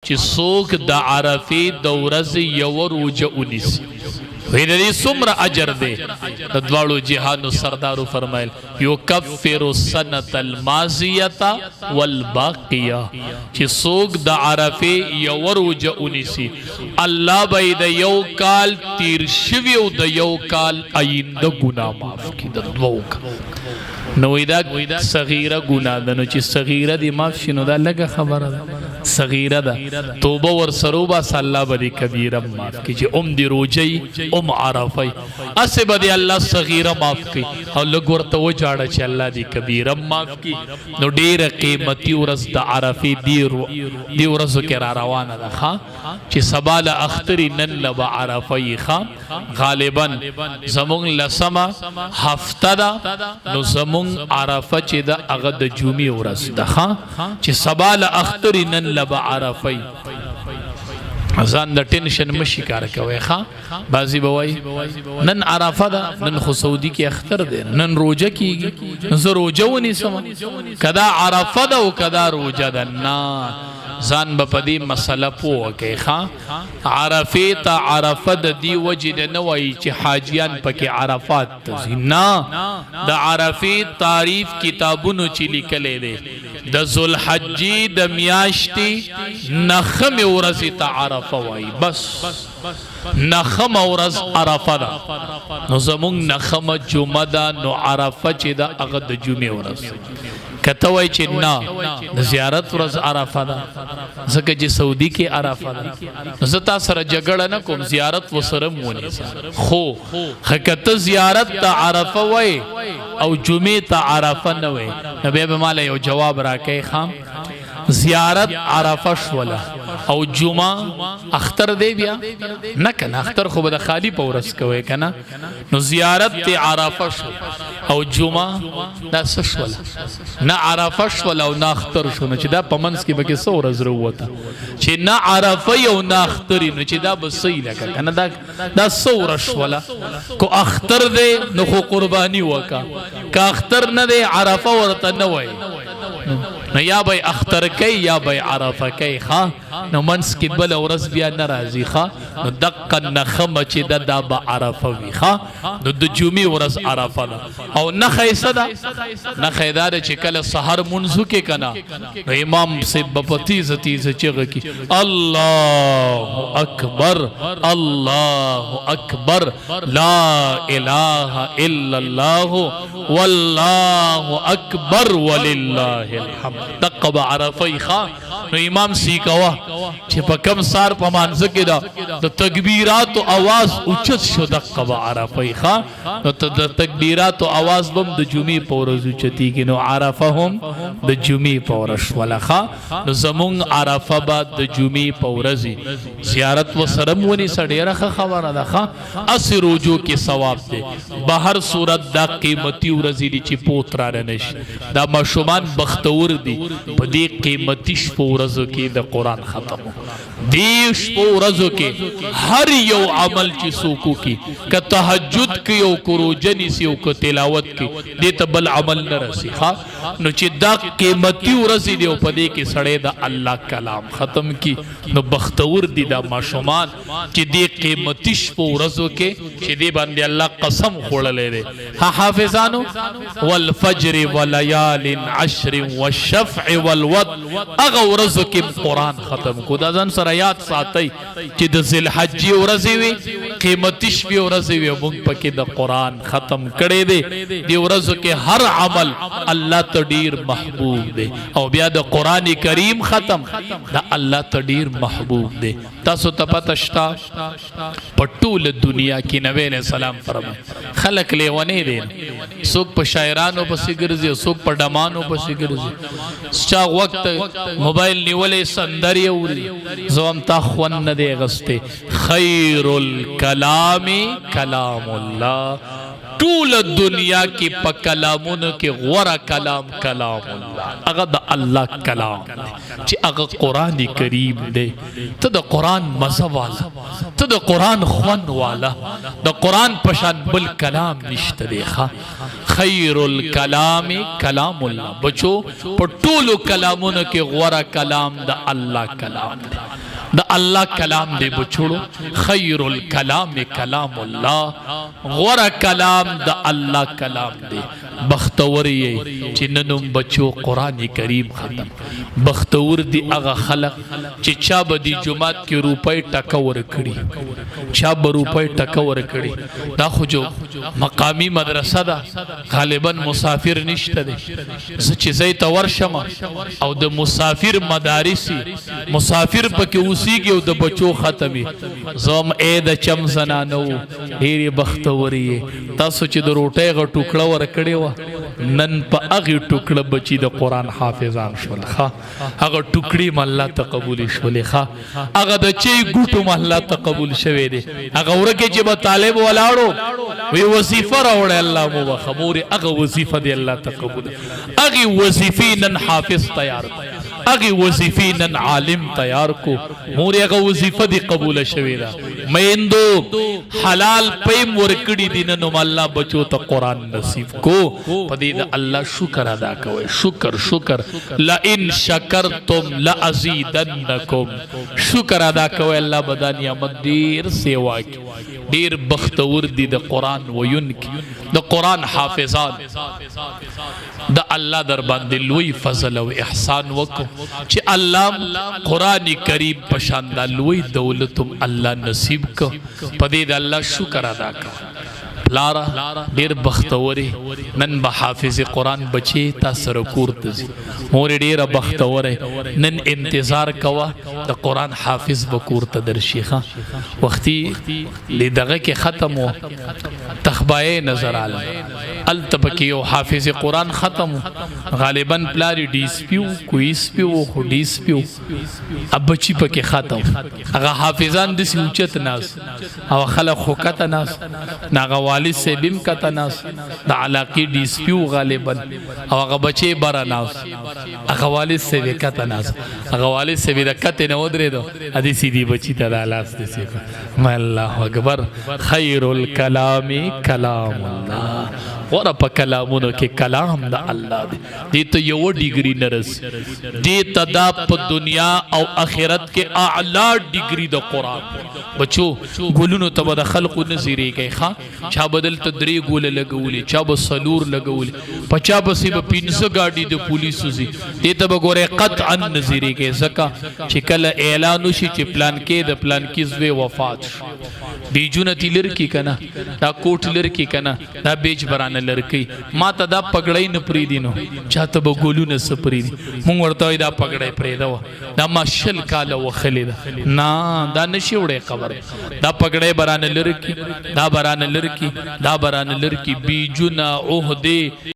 چې څوک د عرفې د ورځې یو روژه ونیسي ویدی سمر اجر دے دواړو جهانو سردارو فرمائل یکفر السنة الماضیتا والباقیہ چی سوک دا عرفے یو روجہ انیسی اللہ بائی دا یو کال تیر شویو دا یو کال آئندہ گناہ معاف کی دا دوک نوی دا صغیرہ گناہ دا نو چی صغیرہ دی معاف شنو دا لگا خبر دا صغیرہ دا توبہ ورسروبہ صلی بدی کبیرہ معاف کی چی دی روجی عرفی اسے بدی اللہ صغیرہ معاف کی اور لگورتا وہ جاڑا چی اللہ دی کبیرہ معاف کی نو دیر قیمتی ورز دا عرفی دی ورزو کے راروانا دا خواہ چی سبال اختری نن لبا عرفی خواہ غالباً زمون لسما ہفتہ دا نو زمون عرفہ چی دا اغد جومی ورز دا خواہ چی سبال اختری نن لبا عرفی ځان د ټینشن مشي کار کوي ښا بازی بوای نن عرفه ده نن خو سعودي کې اختر ده نن روزه کیږي زه روزه ونیسم کدا عرفه ده او کدا روزه ده نه ځان به په دې مسله پوه کوي ښا عرفه ته عرفه د دې وجې نه وایي چې حاجیان پکې عرفات ته ځي نه د عرفې تعریف کتابونو چې لیکلی دی د ذوالحجې د میاشتې نخمې ورځې ته عرفه وایي بس نخمه ورځ عرفه ده نو زمونږ نخمه جمعه ده نو عرفه چې ده هغه د جمعې ورځ کته وای چې نه زیارت ورځ عرفه ده ځکه چې سعودي کې عرفه ده زه تاسو سره جګړه نه کوم زیارت وسره مونږ خو کته زیارت ته عرفه وای او جمعې ته عرفه نه وای نبی به مال یو جواب راکې خام زیارت عرفه شوله او جمعه اختر دی بیا نه کنه اختر خو به د خالی په ورځ کوي کنه نو زیارت ته عرفه شو او جمعه دا شوله نه عرفه شوله او نه اختر شو نو چې دا په منځ کې به کې څو ورځ وروته چې نه عرفه او نه اختر نو چې دا به صحیح لګه کنه دا څو ورځ شوله کو اختر دی نو خو قرباني وکا کا اختر نه دی عرفه ورته نه وای نو یا بای اختر کئی یا بای عرفه کئی خواہ نو منس کی بل ورز بیا نرازی خواہ نو دقا نخم چی دا با عرفه وی خواہ نو دو جمعی ورز عرفه دا او نخی صدا نخی دا چی کل سحر منزو کے کنا نو امام سے بپتیز تیز چغ کی اللہ اکبر لا الہ الا اللہ واللہ اکبر وللہ الحمد دقا با عرفی خواہ نو امام سیکوا چھے پا کم سار پا مانزه کی دا تکبیرات و آواز اچت شو دقا با عرفی خواہ نو تکبیرات و آواز بم دا جمعی پورز اچتی کی نو عرفہ ہم دا جمعی پورش والا خواہ نو زمونگ عرفہ با دا جمعی پورزی زیارت و سرم ونی سڑی رخ خبر دا خواہ اسی روجو کی ثواب دے بہر صورت دا قیمتی ورزی دی چی پوترا رنش دا مشومان بختور دی پا دی قیمتی شپورزو کی دا قرآن ختم ہو دی شپورزو کی ہر یو عمل چی سوکو کی کہ تحجد کی او کروجنی سی او تلاوت کی دیتا بل عمل نرسی خواہ نو چی دا قیمتی ورزی دی او پا دی کی سڑے دا اللہ کلام ختم کی نو بختور دی دا مشومان چی دی قیمتی شپورزو کی چی دی باندی اللہ قسم خوڑ لے دے حافظانو والفجر ولیال عشر والشفع والوط اغا ورزو کی قرآن ختم کو دا زن سر آیات ساتی چی دا ذی الحجی ورزی وی قیمتش بھی ورزی وی مونگ پاکی دا قرآن ختم کرے دے دی ورزو کے ہر عمل اللہ تدیر محبوب دے او بیا دا قرآن کریم ختم دا اللہ تدیر محبوب دے تاسو تپتشتا پٹول دنیا کی نبی علیہ السلام فرمائے خلق لیوانے دین سوک پا شاعرانو پسی گرزی سوک پا ڈمانو پسی گرزی چاق وقت موبائل نیولے سندری اوری زوام تاخوان ندے غستے خیر الکلام کلام اللہ طول دنیا کی پا کلامون کے غورا کلام کلام اللہ اگر دا اللہ کلام دے چی اگر قرآن کریم دے تو دا قرآن مزہ والا تو دا قرآن خوان والا دا قرآن پشان بل کلام نشت دے خواہ خیر الکلام کلام الله. بچو پټولو کلامونو کې غوره کلام د الله کلام دی، د الله کلام دی بچوړو. خیر الکلام کلام الله، غوره کلام د الله کلام دی. بختوری چې ننوم بچو قرآن کریم ختم. بختور دی هغه خلق چې چا به دی جمعات کې روپۍ ټکه ورکړي، چا به روپۍ ټکه ورکړي. دا خو جو مقامی مدرسه ده، غالبا مسافر نشته دی. زه چې ځای ته ورشم او د مسافر مدارسی مسافر پکې اوسیږي او د بچو ختمي، زم اې د چم زنانو ډېرې بختوري. تاسو چې د روټۍ غ ټوکړه ورکړې وه، نن په هغې ټوکړه بچي د قرآن حافظان شول. هغه ټوکړې م الله ته قبول شولې. هغه د چی ګوټو م الله ته قبول شوی دی. هغه ورکې چې به طالب ولاړو وی وظیفه راوړی الله مو بخه مورې، هغه وظیفه دی الله ته قبول. هغې وظیفې نن حافظ تیار کو، هغې وظیفې نن عالم تیار کو مورې، هغه وظیفه دی قبول شوی ده. میندو حلال پیم ورکړي دي، نن هم الله بچو ته قرآن نصیب کو. په دې د الله شکر ادا کوئ. شکر لئن شکرتم لازیدنکم. شکر ادا کوئ، الله به دا نعمت ډېر سیوا کړي. ډېر بختور دي د قرآن ویونکي، د قرآن حافظان. د الله در باندې لوی فضل او احسان وکړو چې الله قرآن کریم په شان د لوی دولت الله نصیب کو. په دې د الله شکر ادا کوئ. لارا ډیر بختوري نن به حافظ قرآن بچي تا سره کور ته ځي. مور ډیره بختوره نن انتظار کوه د قرآن حافظ به کور ته درشي. وختي لیدغه کې ختم و تخبای نظر عالم التبکی یو حافظ قرآن ختم غالبا پلاری ډیس پیو کویس پیو خو ډیس پیو اب بچی پکې ختم. هغه حافظان د سوچت ناس او خلک خوکته ناس ناغه والد سے بیم کته ناس د علاقی ډیس پیو غالبا او هغه بچی بار ناس هغه والد سے وکته ناس هغه والد سے وکته نه ودرې دو ادي سیدی بچی ته د لاس دې سي ما الله اکبر. خیر الکلام کلام الله. ورا په کلامونو کې کلام د الله دی. دې ته یو ډیګری نرس دې ته دا په دنیا او آخرت کې اعلی ډیګری د قرآن. بچو ګولونو ته به د خلقو نظیرې کوي. چا بدل ته 3 ګوله لګولې، چا به سلور لګولې، په چا بسې به 500 ګاډي د پولیسو ځي. دې ته به ګورې قطعا نظیرې کوي ځکه چې کله اعلان وشي چې پلان کې د پلان کې زوی وفات شو، بیجونه تی لرکی کنه، دا کوټ لرکی کنه، دا بیج برانه لرکی، ما ته دا پګړی نه پریدي نو چاته به ګولونه سپریدي. مونږ ورته دا پګړی پریدا و دا ما شل کاله وخلی دا نه دا نشي وړې خبره. دا پګړی برانه لرکی، دا برانه لرکی، دا برانه لرکی، بیجونه عہده